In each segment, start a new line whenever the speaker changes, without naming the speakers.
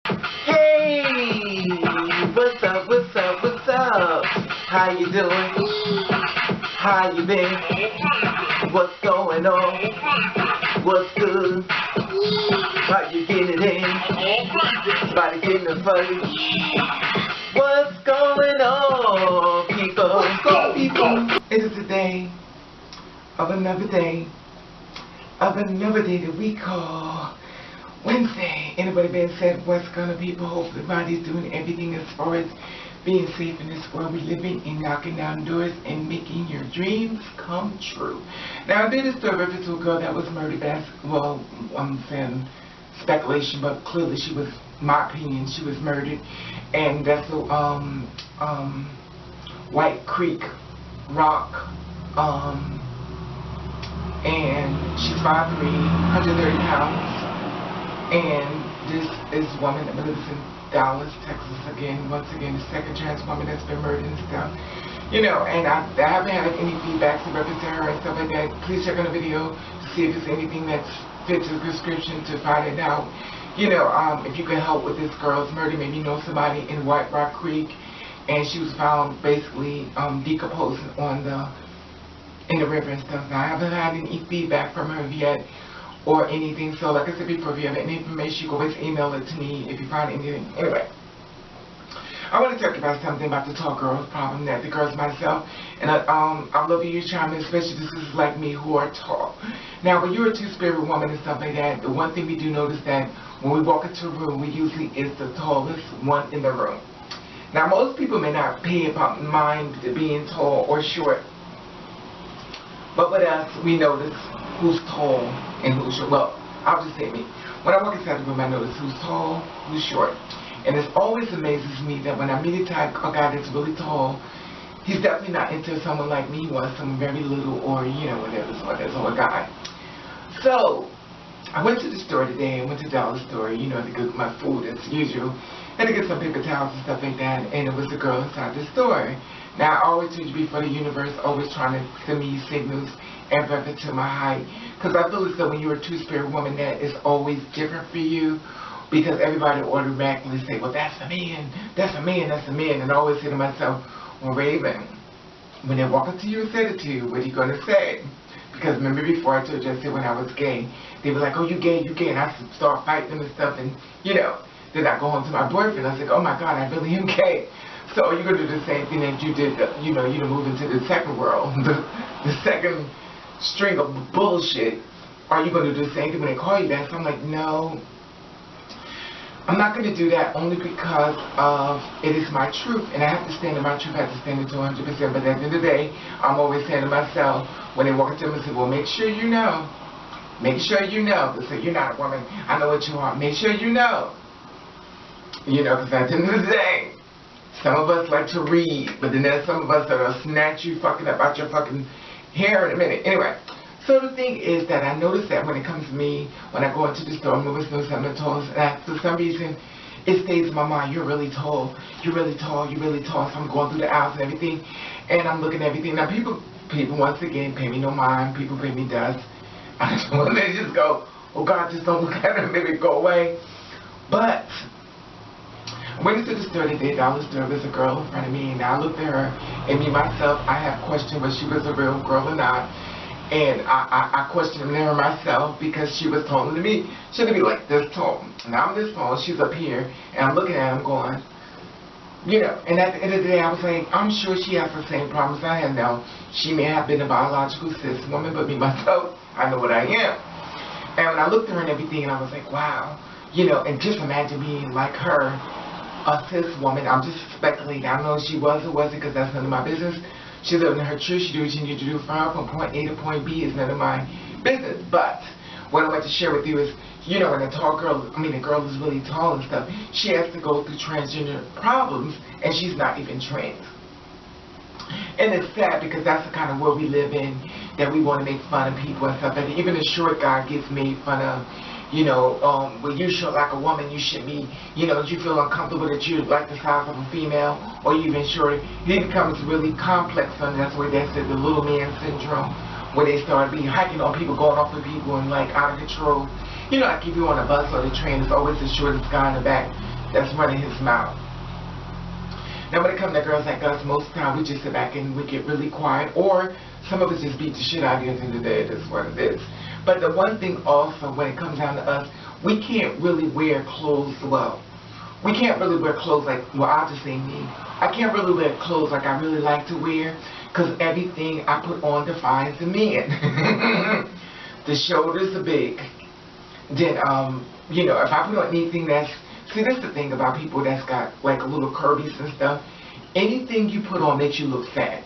Hey, what's up, what's up, what's up? How you doing? How you been? What's going on? What's good? How you getting it in? Body getting it funny? What's going on, people?
Let's go, people!
It is a day of another day that we call Wednesday. Anybody been said what's gonna people? Hopefully everybody's doing everything as far as being safe in this world we live in and knocking down doors and making your dreams come true. Now I did this story reference to a girl that was murdered. Well, I'm saying speculation, but clearly she was, my opinion, she was murdered. And that's the White Creek Rock. And she's 5'3", 130 pounds. And this is a woman that lives in Dallas, Texas again. Once again, the second trans woman that's been murdered and stuff. You know, and I haven't had any feedback to represent her and stuff like that. Please check on the video to see if there's anything that fits the description to find it out. You know, if you can help with this girl's murder, maybe you know somebody in White Rock Creek, and she was found basically decomposing in the river and stuff. Now I haven't had any feedback from her yet or anything, so like I said before, if you have any information, you can always email it to me if you find anything. Anyway, I want to talk about something about the tall girls problem, that the girls myself, and I love you chime in, especially this is like me who are tall. Now when you're a two-spirit woman and stuff like that, the one thing we do notice that when we walk into a room, we usually is the tallest one in the room. Now most people may not pay about mind being tall or short, but with us, we notice who's tall and who's short. Well, I'll just say me. When I walk inside the room, I notice who's tall, who's short. And it always amazes me that when I meet a guy that's really tall, he's definitely not into someone like me. He wants someone very little or, you know, whatever, or a guy. So, I went to the store today. I went to the dollar store, you know, to get my food as usual. And to get some paper towels and stuff like that. And it was a girl inside the store. Now, I always told you before, the universe always trying to send me signals and reference to my height. Because I feel as though when you're a two-spirit woman, that is always different for you. Because everybody automatically say, well, that's a man, that's a man, that's a man. And I always say to myself, well, Raven, when they walk up to you and say it to you, what are you going to say? Because remember before I told you, I said when I was gay, they were like, oh, you gay, you gay. And I start fighting them and stuff. And, you know, then I go home to my boyfriend. I said, oh, my God, I really am gay. So you're going to do the same thing that you did, you know, you move into the second world, the second string of bullshit. Are you going to do the same thing when they call you that? So I'm like, no, I'm not going to do that only because of it is my truth. And I have to stand in my truth. I have to stand it to 100%. But at the end of the day, I'm always saying to myself, when they walk into me and say, well, make sure you know. Make sure you know. They say, you're not a woman. I know what you are. Make sure you know. You know, because at the end of the day, some of us like to read, but then there's some of us that will snatch you fucking up out your fucking hair in a minute. Anyway, so the thing is that I notice that when it comes to me, when I go into the store, I'm always doing something tall, and for some reason, it stays in my mind, you're really tall, you're really tall, you're really tall. So I'm going through the aisles and everything, and I'm looking at everything. Now people once again pay me no mind, people pay me dust. I just want to just go, oh God, just don't look at it, maybe go away. But I went into the store today, dollar store, there's a girl in front of me, and I looked at her, and me, myself, I have questioned whether she was a real girl or not, and I questioned her myself, because she was taller than me. She shouldn't be like this tall. Now I'm this tall, she's up here, and I'm looking at her, I'm going, you know, and at the end of the day, I was like, I'm sure she has the same problems I have now. She may have been a biological cis woman, but me, myself, I know what I am. And when I looked at her and everything, and I was like, wow, you know, and just imagine being like her, a cis woman. I'm just speculating. I don't know if she was or wasn't, because that's none of my business. She lived in her truth. She do what she needs to do for her from point A to point B. Is none of my business. But what I want to share with you is, you know, when a tall girl, I mean, a girl is really tall and stuff, she has to go through transgender problems, and she's not even trans. And it's sad, because that's the kind of world we live in, that we want to make fun of people and stuff. And even a short guy gets made fun of. You know, when you short like a woman, you should be, you know, you feel uncomfortable that you're like the size of a female, or even shorter. It becomes really complex, and that's where they said the little man syndrome, where they start be hiking on people, going off of people, and like out of control. You know, like if you're on a bus or the train, it's always the shortest guy in the back that's running his mouth. Now when it comes to girls like us, most of the time we just sit back and we get really quiet, or some of us just beat the shit out of you at the end of the day. It is what it is. But the one thing also, when it comes down to us, we can't really wear clothes well. We can't really wear clothes like, well, I'll just say me. I can't really wear clothes like I really like to wear, because everything I put on defines the man. The shoulders are big. Then, you know, if I put on anything that's, see, that's the thing about people that's got like a little curvies and stuff. Anything you put on makes you look fat.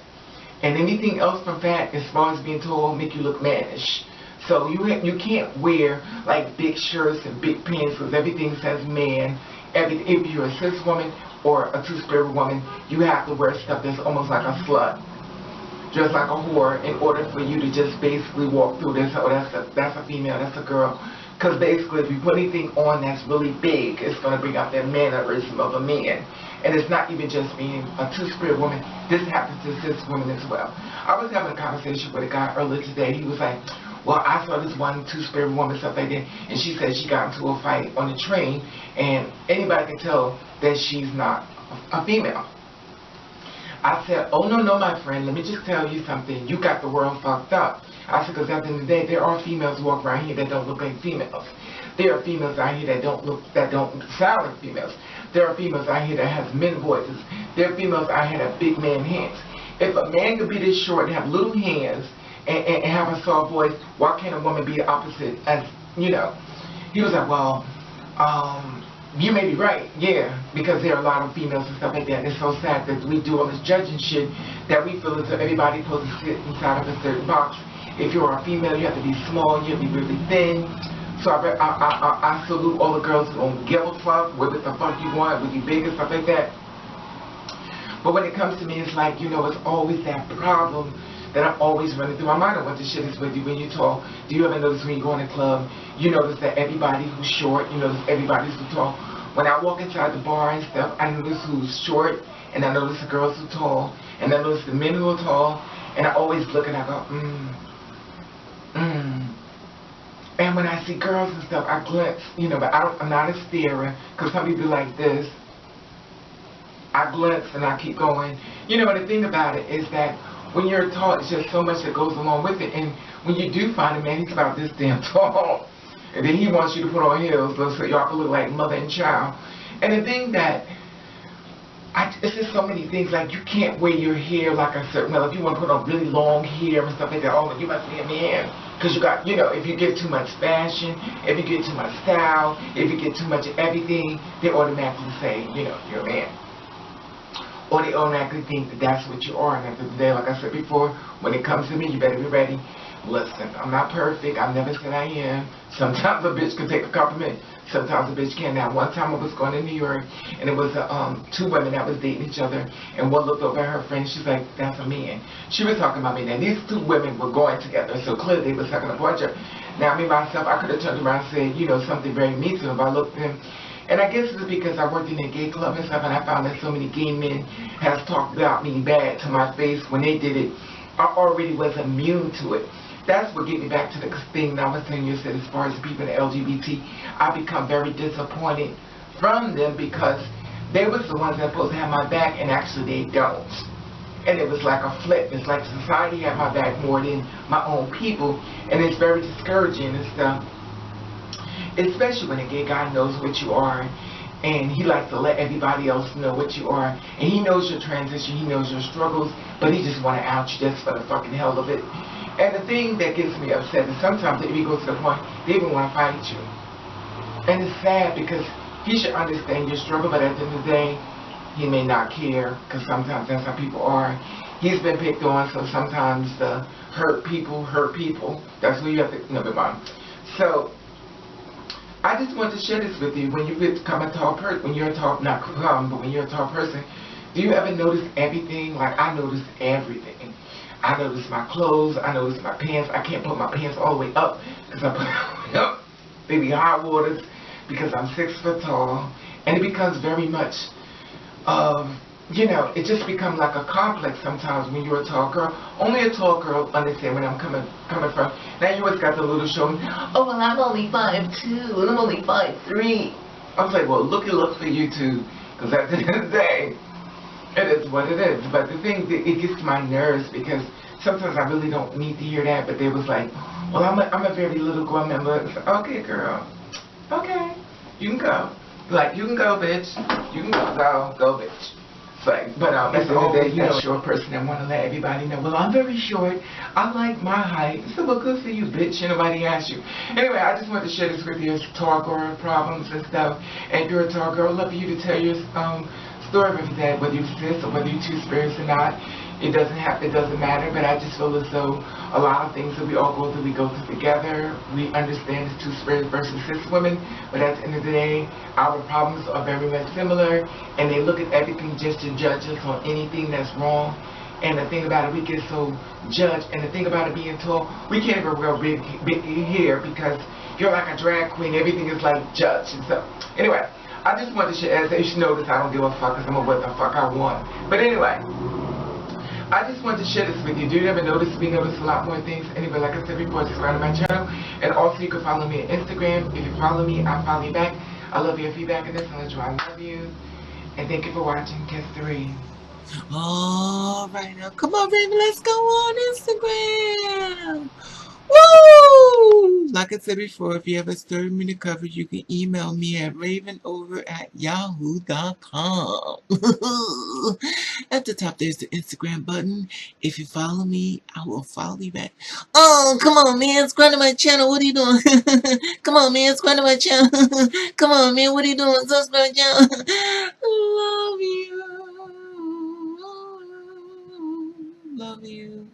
And anything else from fat, as far as being tall, make you look mannish. So you can't wear like big shirts and big pants because everything says man. If you're a cis woman or a two-spirit woman, you have to wear stuff that's almost like a slut. Just like a whore, in order for you to just basically walk through this. Oh, that's a female, that's a girl. Because basically, if you put anything on that's really big, it's going to bring out that mannerism of a man. And it's not even just being a two-spirit woman. This happens to cis women as well. I was having a conversation with a guy earlier today. He was like, well, I saw this one two-spirit woman, stuff like that, and she said she got into a fight on the train, and anybody can tell that she's not a female. I said, oh, no, my friend, let me just tell you something. You got the world fucked up. I said, because at the end of the day, there are females who walk around here that don't look like females. There are females out here that don't sound like females. There are females out here that has men voices. There are females out here that have big man hands. If a man could be this short and have little hands and have a soft voice, why can't a woman be the opposite? As, you know, he was like, well, you may be right, yeah, because there are a lot of females and stuff like that. And it's so sad that we do all this judging shit that we feel as if everybody's supposed to sit inside of a certain box. If you're a female, you have to be small, you have to be really thin. So I salute all the girls who don't give a fuck, what the fuck you want, with you big and stuff like that. But when it comes to me, it's like, you know, it's always that problem that I'm always running through my mind. I want to share this with you. When you talk, do you ever notice when you go in a club, you notice that everybody who's short, you notice everybody who's tall. When I walk inside the bar and stuff, I notice who's short, and I notice the girls who are tall, and I notice the men who are tall, and I always look and I go, And when I see girls and stuff, I glance, you know, but I'm not a starer, because some people like this. I glance and I keep going. You know, the thing about it is that when you're tall, it's just so much that goes along with it. And when you do find a man, he's about this damn tall, and then he wants you to put on heels so y'all can look like mother and child. And the thing that, it's just so many things, like you can't wear your hair like a certain, well, if you want to put on really long hair and stuff like that, oh, you must be a man. Because you got, you know, if you get too much fashion, if you get too much style, if you get too much of everything, they automatically say, you know, you're a man. Or they automatically think that that's what you are. And at the end of the day, like I said before, when it comes to me, you better be ready. Listen, I'm not perfect. I've never said I am. Sometimes a bitch can take a compliment. Sometimes a bitch can't. Now, one time I was going to New York, and it was two women that was dating each other, and one looked over at her friend. She's like, that's a man. She was talking about me. Now, these two women were going together, so clearly they were talking about each other. Now, me, myself, I could have turned around and said, you know, something very mean to them. I looked at them. And I guess it's because I worked in a gay club and stuff, and I found that so many gay men has talked about me bad to my face when they did it. I already was immune to it. That's what get me back to the thing that I was telling you, said as far as people in the LGBT, I become very disappointed from them because they was the ones that supposed to have my back, and actually they don't. And it was like a flip. It's like society had my back more than my own people, and it's very discouraging and stuff. Especially when a gay guy knows what you are, and he likes to let everybody else know what you are, and he knows your transition, he knows your struggles, but he just want to out you just for the fucking hell of it. And the thing that gets me upset is sometimes if he goes to the point, they even want to fight you. And it's sad because he should understand your struggle, but at the end of the day, he may not care, because sometimes that's how people are. He's been picked on, so sometimes the hurt people. That's what you have to, never mind. So, I just want to share this with you. When you become a tall person, when you're a tall, not become, but when you're a tall person, do you ever notice everything? Like, I notice everything. I notice my clothes, I notice my pants. I can't put my pants all the way up because I put them up. They be hot waters because I'm 6 foot tall. And it becomes very much you know, it just becomes like a complex sometimes when you're a tall girl. Only a tall girl understand where I'm coming from. Now you always got the little show, oh, well, I'm only 5'2", and I'm only 5'3". I was like, well, look for you too, because at the end of the day, it is what it is. But the thing, it gets to my nerves because sometimes I really don't need to hear that, but they was like, well, I'm a very little girl member. Okay, girl. Okay. You can go. Like, you can go, bitch. You can go, bitch. It's like, but at the end of the day, you know, a short person that want to let everybody know, well, I'm very short. I like my height. So, well, good for you, bitch. And nobody asked you. Anyway, I just wanted to share this with you. It's tall girl problems and stuff. And if you're a tall girl, love for you to tell your story of that, whether you cis or whether you two spirits or not. It doesn't matter, but I just feel as though a lot of things that we all go through together. We understand it's two spirits versus cis women, but at the end of the day, our problems are very much similar, and they look at everything just to judge us on anything that's wrong. And the thing about it, we get so judged, and the thing about it being tall, we can't even wear big hair because you're like a drag queen, everything is like judged. And so, anyway, I just wanted to share, as you should notice, I don't give a fuck because I'm going to what the fuck I want. But anyway, I just wanted to share this with you. Do you ever notice we notice a lot more things? Anyway, like I said before, subscribe to my channel. And also you can follow me on Instagram. If you follow me, I follow you back. I love your feedback on this. I'll let you know I love you. And thank you for watching. Kiss the Ring.
All right, now come on, baby, let's go on Instagram. Woo! Like I said before, if you have a story me to cover, you can email me at ravenover@yahoo.com. At the top, there's the Instagram button. If you follow me, I will follow you back. Oh, come on, man. Subscribe to my channel. What are you doing? Come on, man. Subscribe to my channel. Come on, man. What are you doing? Subscribe to my channel. Love you. Love you.